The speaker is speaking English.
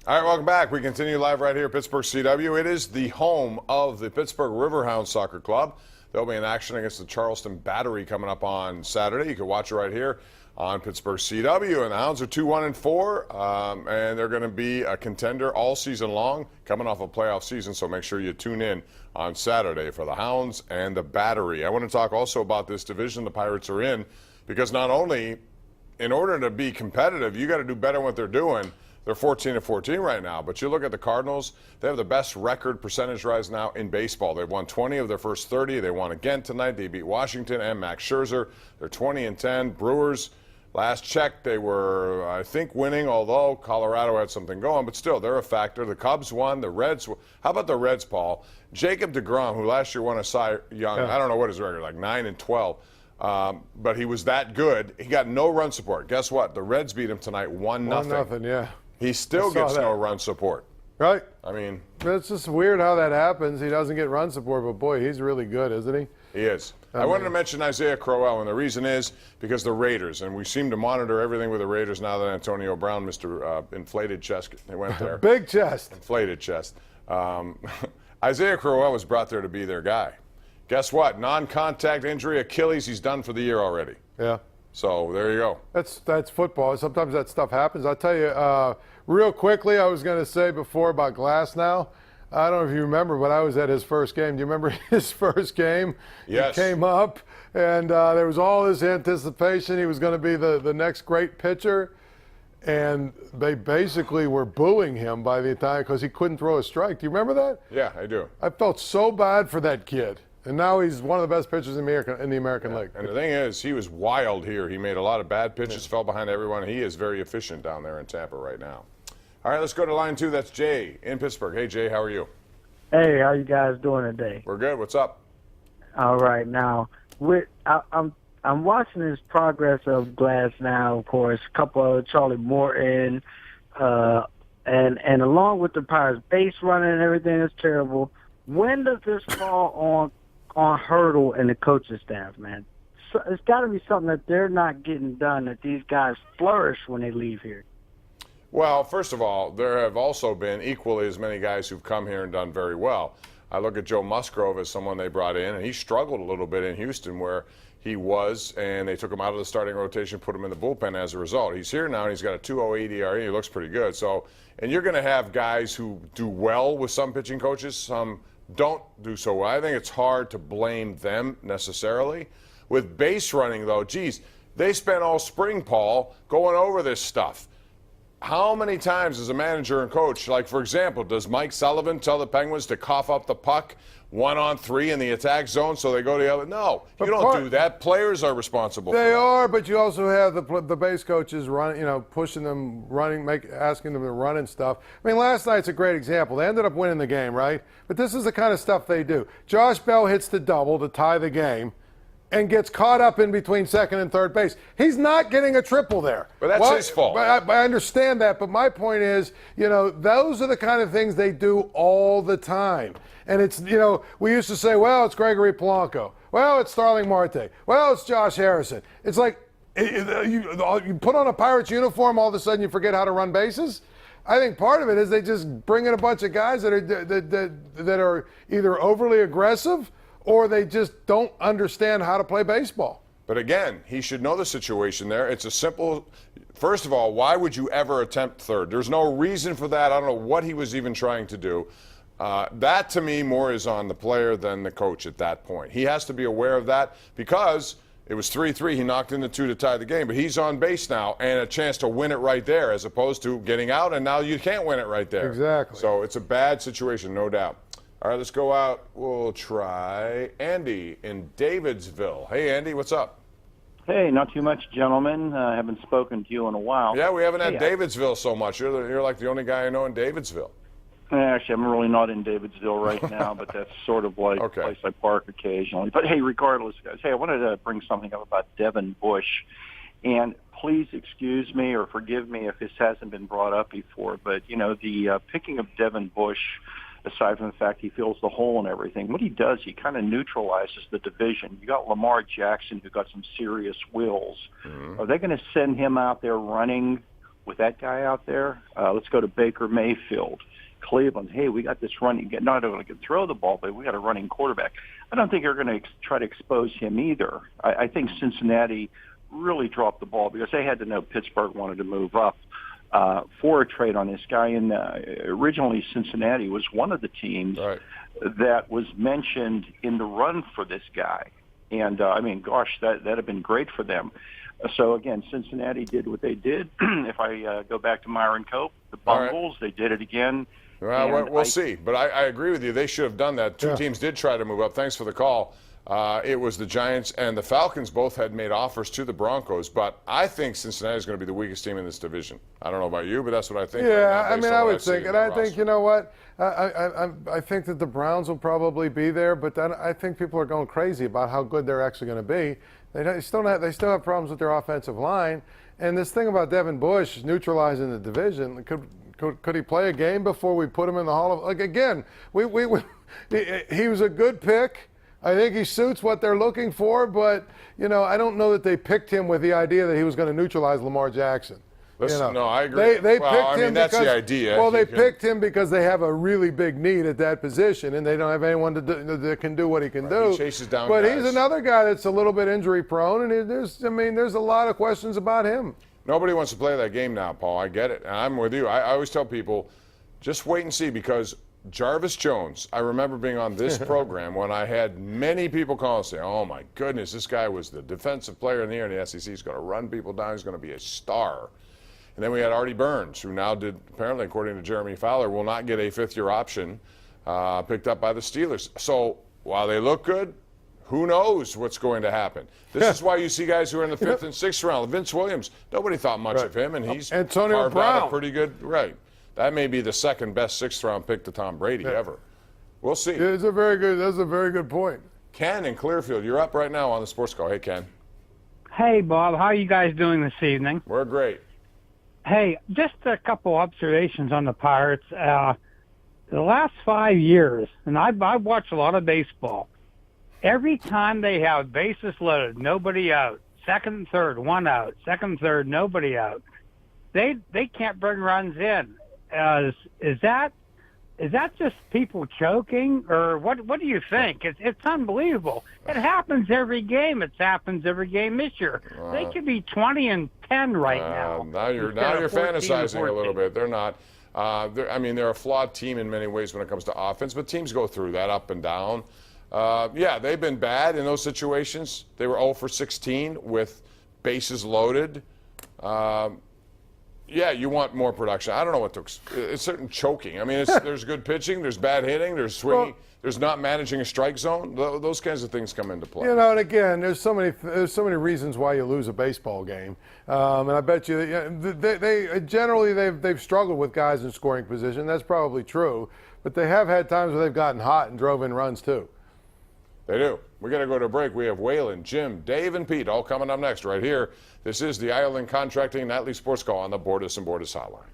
All right, welcome back. We continue live right here at Pittsburgh CW. It is the home of the Pittsburgh Riverhounds Soccer Club. They'll be in action against the Charleston Battery coming up on Saturday. You can watch it right here on Pittsburgh CW. And the Hounds are 2-1-4, and they're going to be a contender all season long, coming off a playoff season. So make sure you tune in on Saturday for the Hounds and the Battery. I want to talk also about this division the Pirates are in, because not only in order to be competitive, you got to do better than what they're doing. They're 14-14 right now, but you look at the Cardinals, they have the best record percentage-wise now in baseball. They've won 20 of their first 30. They won again tonight. They beat Washington and Max Scherzer. They're 20-10. Brewers, last check, they were, I think, winning, although Colorado had something going, but still, they're a factor. The Cubs won. The Reds, how about the Reds, Paul? Jacob deGrom, who last year won a Cy Young, I don't know what his record, like 9-12. But he was that good. He got no run support. Guess what? The Reds beat him tonight 1-0. 1-0, yeah. He still gets no run support. Right. I mean, it's just weird how that happens. He doesn't get run support, but boy, he's really good, isn't he? He is. I wanted to mention Isaiah Crowell, and the reason is because the Raiders, and we seem to monitor everything with the Raiders now that Antonio Brown, Mr. Inflated Chest, they went there. Big chest. Inflated chest. Isaiah Crowell was brought there to be their guy. Guess what? Non-contact injury, Achilles, he's done for the year already. Yeah. So there you go. That's football. Sometimes that stuff happens. I'll tell you, real quickly, I was going to say before about Glasnow. I don't know if you remember, but I was at his first game. Do you remember his first game? Yes. He came up, and there was all this anticipation. He was going to be the next great pitcher, and they basically were booing him by the time because he couldn't throw a strike. Do you remember that? Yeah, I do. I felt so bad for that kid. And now he's one of the best pitchers in the American League. And the thing is, he was wild here. He made a lot of bad pitches, fell behind everyone. He is very efficient down there in Tampa right now. All right, let's go to line 2. That's Jay in Pittsburgh. Hey, Jay, how are you? Hey, how you guys doing today? We're good. What's up? All right, now I'm watching this progress of Glasnow, of course, a couple of Charlie Morton, and along with the Pirates base running and everything is terrible. When does this fall on Hurdle and the coaching staff, man? So it's got to be something that they're not getting done, that these guys flourish when they leave here. Well, first of all, there have also been equally as many guys who've come here and done very well. I look at Joe Musgrove as someone they brought in, and he struggled a little bit in Houston where he was, and they took him out of the starting rotation, put him in the bullpen as a result. He's here now, and he's got a 2.08 ERA. He looks pretty good. So, and you're going to have guys who do well with some pitching coaches, some don't do so well. I think it's hard to blame them necessarily. With base running, though, geez, they spent all spring, Paul, going over this stuff. How many times as a manager and coach, like, for example, does Mike Sullivan tell the Penguins to cough up the puck 1-on-3 in the attack zone so they go to the other? No, you don't do that. Players are responsible for that. They are, but you also have the base coaches running, pushing them, running, asking them to run and stuff. I mean, last night's a great example. They ended up winning the game, right? But this is the kind of stuff they do. Josh Bell hits the double to tie the game and gets caught up in between second and third base. He's not getting a triple there. But that's his fault. But I understand that, but my point is, those are the kind of things they do all the time. And it's, we used to say, well, it's Gregory Polanco. Well, it's Starling Marte. Well, it's Josh Harrison. It's like you put on a Pirates uniform, all of a sudden you forget how to run bases. I think part of it is they just bring in a bunch of guys that are either overly aggressive or they just don't understand how to play baseball. But again, he should know the situation there. It's a simple, first of all, why would you ever attempt third? There's no reason for that. I don't know what he was even trying to do. That, to me, more is on the player than the coach at that point. He has to be aware of that because it was 3-3. He knocked in the 2 to tie the game. But he's on base now and a chance to win it right there as opposed to getting out, and now you can't win it right there. Exactly. So it's a bad situation, no doubt. All right, let's go out. We'll try Andy in Davidsville. Hey, Andy, what's up? Hey, not too much, gentlemen. I haven't spoken to you in a while. Yeah, we haven't had Davidsville so much. You're like the only guy I know in Davidsville. Actually, I'm really not in Davidsville right now, but that's sort of like a place I park occasionally. But, hey, regardless, guys, I wanted to bring something up about Devin Bush. And please excuse me or forgive me if this hasn't been brought up before, but, the picking of Devin Bush, aside from the fact he fills the hole and everything, what he does, he kind of neutralizes the division. You got Lamar Jackson, who got some serious wills. Mm-hmm. Are they going to send him out there running with that guy out there. Let's go to Baker Mayfield. Cleveland, hey, we got this running, not only can throw the ball, but we got a running quarterback. I don't think they're going to try to expose him either. I think Cincinnati really dropped the ball because they had to know Pittsburgh wanted to move up for a trade on this guy. And originally Cincinnati was one of the teams that was mentioned in the run for this guy. And, I mean, gosh, that'd have been great for them. So, again, Cincinnati did what they did. If I go back to Myron Cope, the Bungles, they did it again. Well, we'll see. But I agree with you. They should have done that. Two teams did try to move up. Thanks for the call. It was the Giants and the Falcons both had made offers to the Broncos. But I think Cincinnati is going to be the weakest team in this division. I don't know about you, but that's what I think. Yeah, right now, I mean, I would think. And I think, you know what? I think that the Browns will probably be there. But then I think people are going crazy about how good they're actually going to be. They still have problems with their offensive line. And this thing about Devin Bush neutralizing the division, could he play a game before we put him in the Hall of? Like again, he was a good pick. I think he suits what they're looking for, but you know, I don't know that they picked him with the idea that he was going to neutralize Lamar Jackson. Listen, no, I agree. They picked him that's because, the idea. Well, they picked him because they have a really big need at that position, and they don't have anyone that can do what he can do. He chases down but guys. He's another guy that's a little bit injury prone, and there's a lot of questions about him. Nobody wants to play that game now, Paul. I get it. And I'm with you. I always tell people, just wait and see, because Jarvis Jones, I remember being on this program when I had many people call and say, oh, my goodness, this guy was the defensive player in the year in the SEC. He's going to run people down. He's going to be a star. And then we had Artie Burns, who now did, apparently, according to Jeremy Fowler, will not get a fifth-year option picked up by the Steelers. So while they look good, who knows what's going to happen? This is why you see guys who are in the fifth and sixth round. Vince Williams, nobody thought much of him, and he's Antonio carved out Brown. a pretty good That may be the second best sixth-round pick to Tom Brady ever. We'll see. That's a very good point. Ken in Clearfield, you're up right now on the Sports Call. Hey, Ken. Hey, Bob. How are you guys doing this evening? We're great. Hey, just a couple observations on the Pirates. The last 5 years, and I've watched a lot of baseball, every time they have bases loaded, nobody out, second and third, one out, second, third, nobody out, they can't bring runs in. Is that just people choking, or what do you think? It's unbelievable. It happens every game. It happens every game this year. They could be 20-10 right now. Now you're fantasizing a little bit. They're not. They're a flawed team in many ways when it comes to offense, but teams go through that up and down. They've been bad in those situations. They were 0 for 16 with bases loaded. You want more production. I don't know what to. It's certain choking. I mean, there's good pitching, there's bad hitting, there's swinging, there's not managing a strike zone. Those kinds of things come into play. You know, and again, there's so many reasons why you lose a baseball game, and I bet you they generally they've struggled with guys in scoring position. That's probably true, but they have had times where they've gotten hot and drove in runs too. They do. We're going to go to a break. We have Waylon, Jim, Dave, and Pete all coming up next right here. This is the Ireland Contracting Nightly Sports Call on the Bordas & Bordas Hotline.